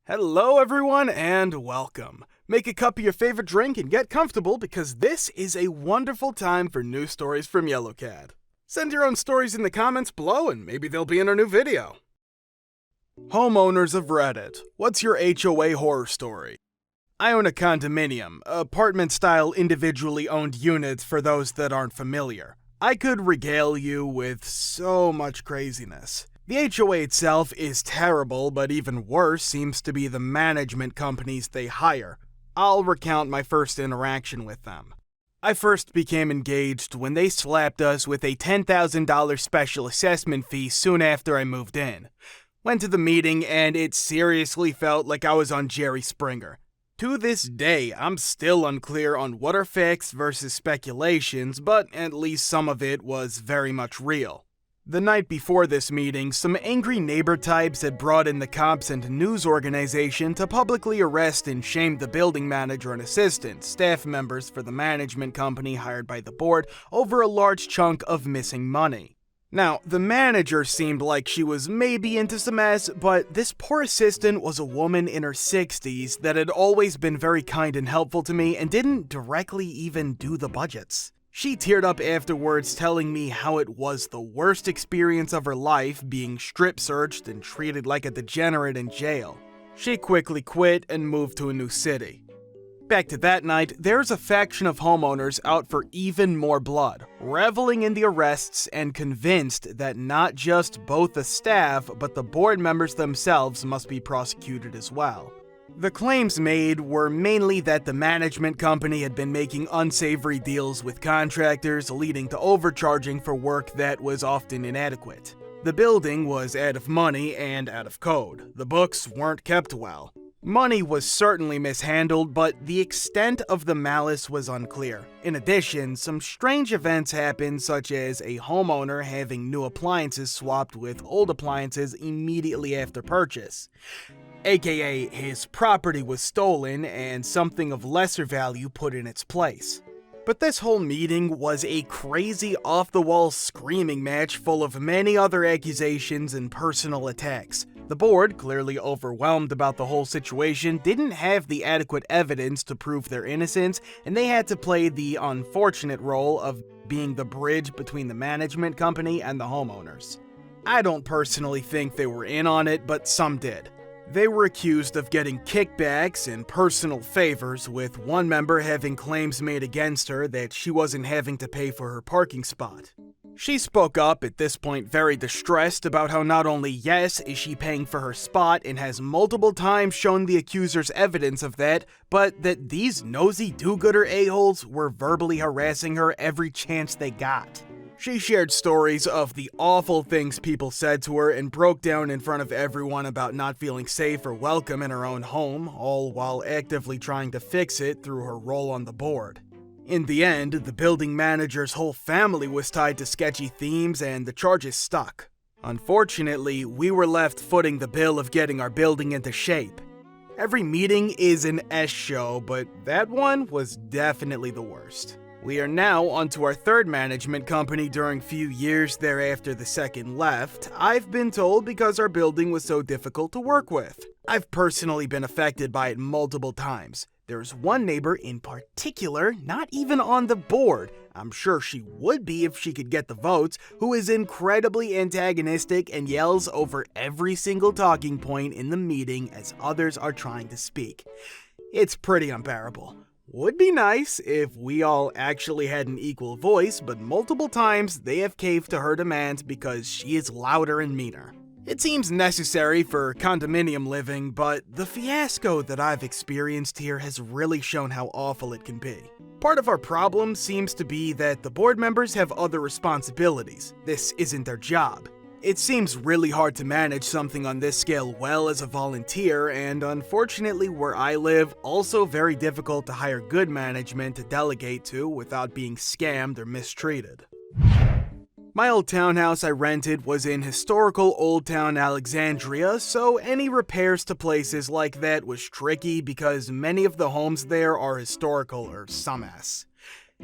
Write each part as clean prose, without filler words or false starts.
Hello everyone and welcome. Make a cup of your favorite drink and get comfortable because this is a wonderful time for news stories from YellowCat. Send your own stories in the comments below and maybe they'll be in our new video. Homeowners of Reddit, what's your HOA horror story? I own a condominium, apartment-style individually owned units for those that aren't familiar. I could regale you with so much craziness. The HOA itself is terrible, but even worse seems to be the management companies they hire. I'll recount my first interaction with them. I first became engaged when they slapped us with a $10,000 special assessment fee soon after I moved in. Went to the meeting and it seriously felt like I was on Jerry Springer. To this day, I'm still unclear on what are facts versus speculations, but at least some of it was very much real. The night before this meeting, some angry neighbor types had brought in the cops and news organization to publicly arrest and shame the building manager and assistant, staff members for the management company hired by the board, over a large chunk of missing money. Now, the manager seemed like she was maybe into some mess, but this poor assistant was a woman in her 60s that had always been very kind and helpful to me and didn't directly even do the budgets. She teared up afterwards telling me how it was the worst experience of her life being strip searched and treated like a degenerate in jail. She quickly quit and moved to a new city. Back to that night, there's a faction of homeowners out for even more blood, reveling in the arrests and convinced that not just both the staff but the board members themselves must be prosecuted as well. The claims made were mainly that the management company had been making unsavory deals with contractors, leading to overcharging for work that was often inadequate. The building was out of money and out of code. The books weren't kept well. Money was certainly mishandled, but the extent of the malice was unclear. In addition, some strange events happened, such as a homeowner having new appliances swapped with old appliances immediately after purchase. AKA, his property was stolen and something of lesser value put in its place. But this whole meeting was a crazy off-the-wall screaming match full of many other accusations and personal attacks. The board, clearly overwhelmed about the whole situation, didn't have the adequate evidence to prove their innocence, and they had to play the unfortunate role of being the bridge between the management company and the homeowners. I don't personally think they were in on it, but some did. They were accused of getting kickbacks and personal favors, with one member having claims made against her that she wasn't having to pay for her parking spot. She spoke up at this point very distressed about how not only yes is she paying for her spot and has multiple times shown the accusers evidence of that, but that these nosy do-gooder a-holes were verbally harassing her every chance they got. She shared stories of the awful things people said to her and broke down in front of everyone about not feeling safe or welcome in her own home, all while actively trying to fix it through her role on the board. In the end, the building manager's whole family was tied to sketchy themes and the charges stuck. Unfortunately, we were left footing the bill of getting our building into shape. Every meeting is an S-show, but that one was definitely the worst. We are now onto our third management company during few years thereafter the second left, I've been told, because our building was so difficult to work with. I've personally been affected by it multiple times. There's one neighbor in particular, not even on the board, I'm sure she would be if she could get the votes, who is incredibly antagonistic and yells over every single talking point in the meeting as others are trying to speak. It's pretty unbearable. Would be nice if we all actually had an equal voice, but multiple times they have caved to her demands because she is louder and meaner. It seems necessary for condominium living, but the fiasco that I've experienced here has really shown how awful it can be. Part of our problem seems to be that the board members have other responsibilities. This isn't their job. It seems really hard to manage something on this scale well as a volunteer, and unfortunately where I live, also very difficult to hire good management to delegate to without being scammed or mistreated. My old townhouse I rented was in historical Old Town Alexandria, so any repairs to places like that was tricky because many of the homes there are historical or some ass.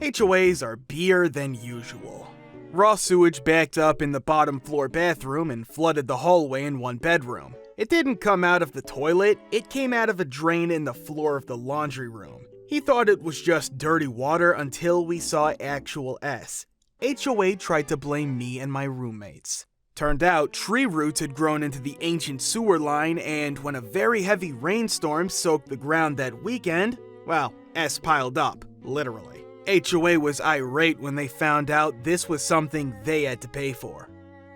HOAs are beer than usual. Raw sewage backed up in the bottom floor bathroom and flooded the hallway in one bedroom. It didn't come out of the toilet, it came out of a drain in the floor of the laundry room. He thought it was just dirty water until we saw actual S. HOA tried to blame me and my roommates. Turned out, tree roots had grown into the ancient sewer line, and when a very heavy rainstorm soaked the ground that weekend, well, S piled up, literally. HOA was irate when they found out this was something they had to pay for.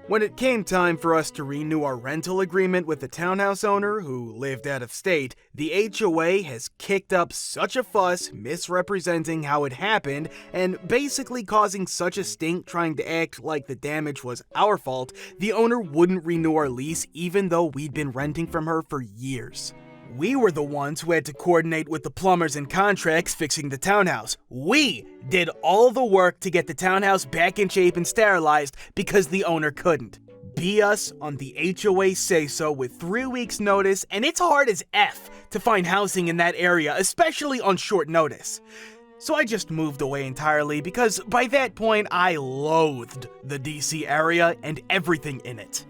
When it came time for us to renew our rental agreement with the townhouse owner, who lived out of state, the HOA has kicked up such a fuss misrepresenting how it happened and basically causing such a stink trying to act like the damage was our fault, the owner wouldn't renew our lease even though we'd been renting from her for years. We were the ones who had to coordinate with the plumbers and contracts fixing the townhouse. We did all the work to get the townhouse back in shape and sterilized because the owner couldn't. Be us on the HOA say-so with 3 weeks notice, and it's hard as F to find housing in that area, especially on short notice. So I just moved away entirely because by that point I loathed the DC area and everything in it.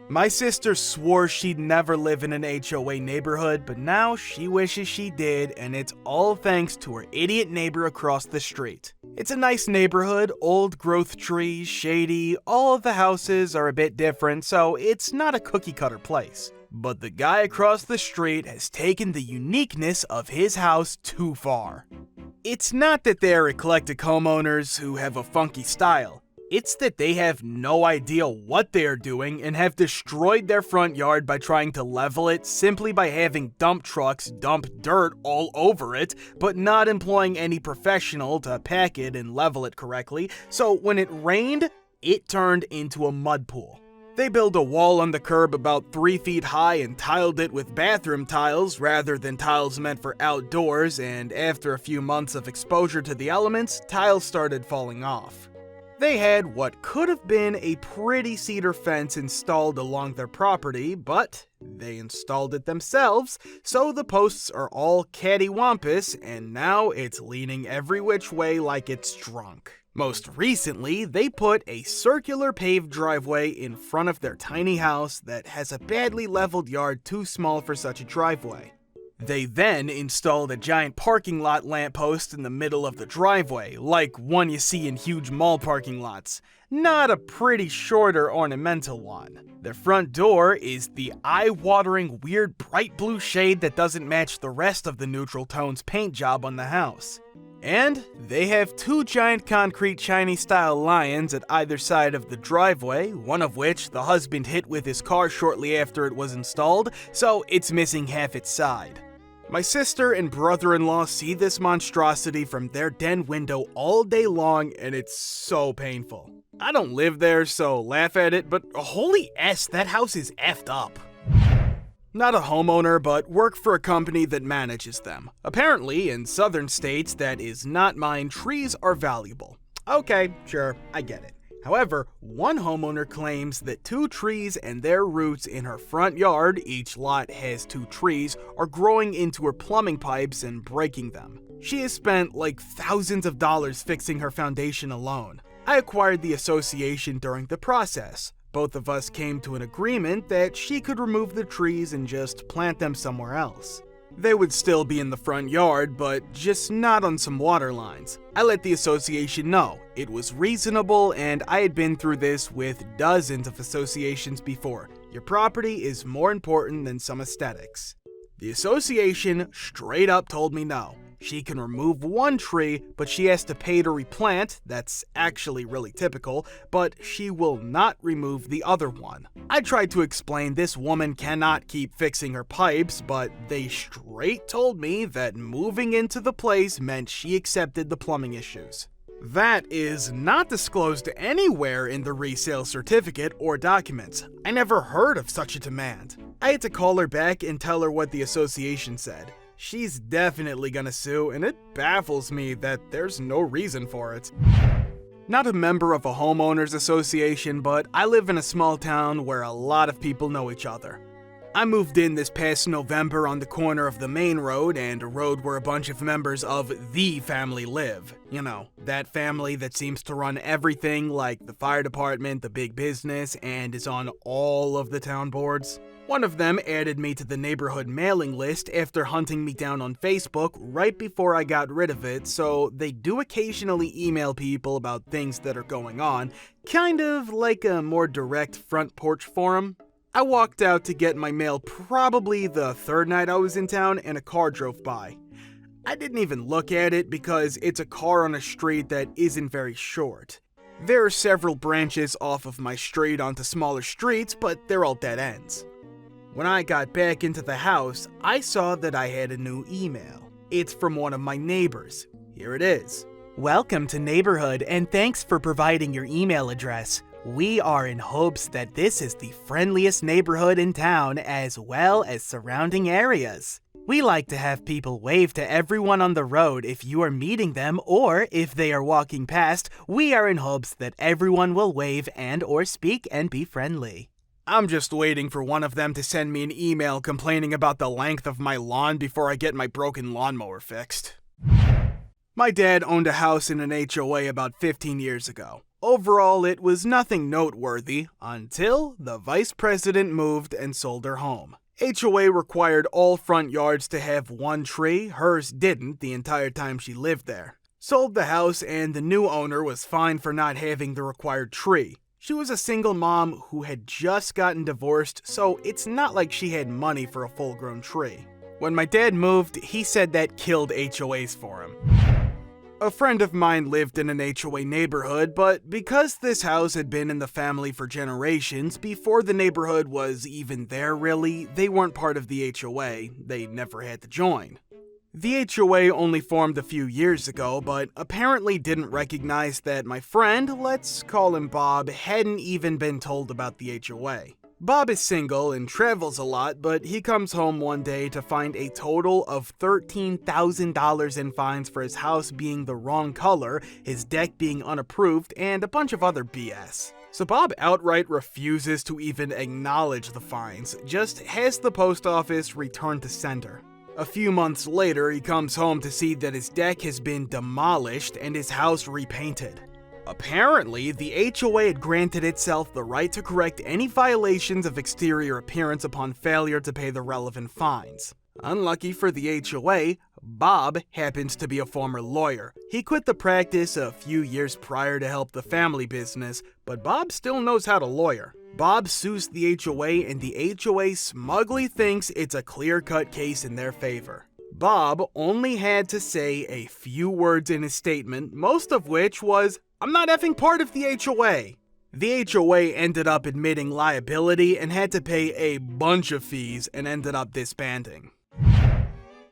My sister swore she'd never live in an HOA neighborhood, but now she wishes she did, and it's all thanks to her idiot neighbor across the street. It's a nice neighborhood, old growth trees, shady, all of the houses are a bit different, so it's not a cookie-cutter place. But the guy across the street has taken the uniqueness of his house too far. It's not that they're eclectic homeowners who have a funky style. It's that they have no idea what they are doing and have destroyed their front yard by trying to level it simply by having dump trucks dump dirt all over it, but not employing any professional to pack it and level it correctly, so when it rained, it turned into a mud pool. They built a wall on the curb about 3 feet high and tiled it with bathroom tiles rather than tiles meant for outdoors, and after a few months of exposure to the elements, tiles started falling off. They had what could have been a pretty cedar fence installed along their property, but they installed it themselves, so the posts are all cattywampus, and now it's leaning every which way like it's drunk. Most recently, they put a circular paved driveway in front of their tiny house that has a badly leveled yard too small for such a driveway. They then installed a giant parking lot lamppost in the middle of the driveway, like one you see in huge mall parking lots. Not a pretty short or ornamental one. Their front door is the eye-watering weird bright blue shade that doesn't match the rest of the neutral tones paint job on the house. And they have 2 giant concrete Chinese-style lions at either side of the driveway, one of which the husband hit with his car shortly after it was installed, so it's missing half its side. My sister and brother-in-law see this monstrosity from their den window all day long, and it's so painful. I don't live there, so laugh at it, but holy S, that house is effed up. Not a homeowner, but work for a company that manages them. Apparently, in southern states that is not mine, trees are valuable. Okay, sure, I get it. However, one homeowner claims that 2 trees and their roots in her front yard, each lot has 2 trees, are growing into her plumbing pipes and breaking them. She has spent like thousands of dollars fixing her foundation alone. I acquired the association during the process. Both of us came to an agreement that she could remove the trees and just plant them somewhere else. They would still be in the front yard, but just not on some water lines. I let the association know. It was reasonable, and I had been through this with dozens of associations before. Your property is more important than some aesthetics. The association straight up told me no. She can remove 1 tree, but she has to pay to replant. That's actually really typical, but she will not remove the other one. I tried to explain this woman cannot keep fixing her pipes, but they straight told me that moving into the place meant she accepted the plumbing issues. That is not disclosed anywhere in the resale certificate or documents. I never heard of such a demand. I had to call her back and tell her what the association said. She's definitely gonna sue, and it baffles me that there's no reason for it. Not a member of a homeowners association, but I live in a small town where a lot of people know each other. I moved in this past November on the corner of the main road and a road where a bunch of members of the family live. You know, that family that seems to run everything like the fire department, the big business, and is on all of the town boards. One of them added me to the neighborhood mailing list after hunting me down on Facebook right before I got rid of it, so they do occasionally email people about things that are going on, kind of like a more direct front porch forum. I walked out to get my mail probably the third night I was in town and a car drove by. I didn't even look at it because it's a car on a street that isn't very short. There are several branches off of my street onto smaller streets, but they're all dead ends. When I got back into the house, I saw that I had a new email. It's from one of my neighbors. Here it is. Welcome to Neighborhood and thanks for providing your email address. We are in hopes that this is the friendliest neighborhood in town as well as surrounding areas. We like to have people wave to everyone on the road if you are meeting them or if they are walking past. We are in hopes that everyone will wave and or speak and be friendly. I'm just waiting for one of them to send me an email complaining about the length of my lawn before I get my broken lawnmower fixed. My dad owned a house in an HOA about 15 years ago. Overall, it was nothing noteworthy until the vice president moved and sold her home. HOA required all front yards to have one tree. Hers didn't the entire time she lived there. Sold the house and the new owner was fined for not having the required tree. She was a single mom who had just gotten divorced, so it's not like she had money for a full-grown tree. When my dad moved, he said that killed HOAs for him. A friend of mine lived in an HOA neighborhood, but because this house had been in the family for generations, before the neighborhood was even there really, they weren't part of the HOA. They never had to join. The HOA only formed a few years ago, but apparently didn't recognize that my friend, let's call him Bob, hadn't even been told about the HOA. Bob is single and travels a lot, but he comes home one day to find a total of $13,000 in fines for his house being the wrong color, his deck being unapproved, and a bunch of other BS. So Bob outright refuses to even acknowledge the fines, just has the post office return to sender. A few months later, he comes home to see that his deck has been demolished and his house repainted. Apparently, the HOA had granted itself the right to correct any violations of exterior appearance upon failure to pay the relevant fines. Unlucky for the HOA, Bob happens to be a former lawyer. He quit the practice a few years prior to help the family business, but Bob still knows how to lawyer. Bob sues the HOA and the HOA smugly thinks it's a clear-cut case in their favor. Bob only had to say a few words in his statement, most of which was, "I'm not effing part of the HOA." The HOA ended up admitting liability and had to pay a bunch of fees and ended up disbanding.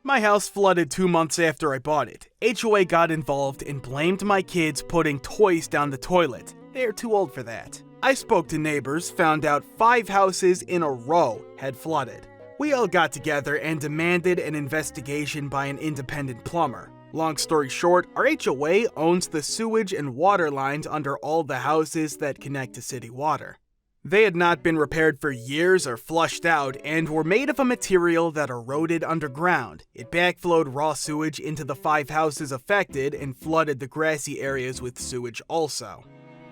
My house flooded 2 months after I bought it. HOA got involved and blamed my kids putting toys down the toilet. They're too old for that. I spoke to neighbors, found out 5 houses in a row had flooded. We all got together and demanded an investigation by an independent plumber. Long story short, our HOA owns the sewage and water lines under all the houses that connect to city water. They had not been repaired for years or flushed out and were made of a material that eroded underground. It backflowed raw sewage into the 5 houses affected and flooded the grassy areas with sewage also.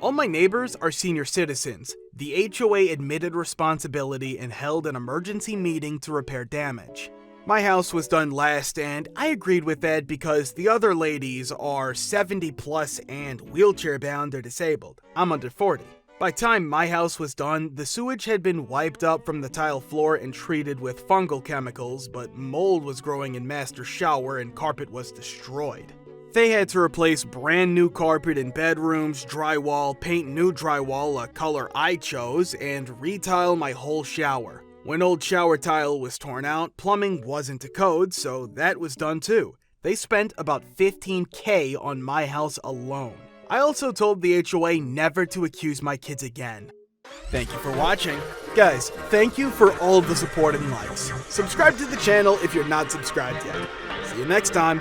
All my neighbors are senior citizens. The HOA admitted responsibility and held an emergency meeting to repair damage. My house was done last and I agreed with that because the other ladies are 70 plus and wheelchair bound or disabled. I'm under 40. By the time my house was done, the sewage had been wiped up from the tile floor and treated with fungal chemicals, but mold was growing in master shower and carpet was destroyed. They had to replace brand new carpet in bedrooms, drywall, paint new drywall, a color I chose, and retile my whole shower. When old shower tile was torn out, plumbing wasn't to code, so that was done too. They spent about $15,000 on my house alone. I also told the HOA never to accuse my kids again. Thank you for watching. Guys, thank you for all of the support and likes. Subscribe to the channel if you're not subscribed yet. See you next time.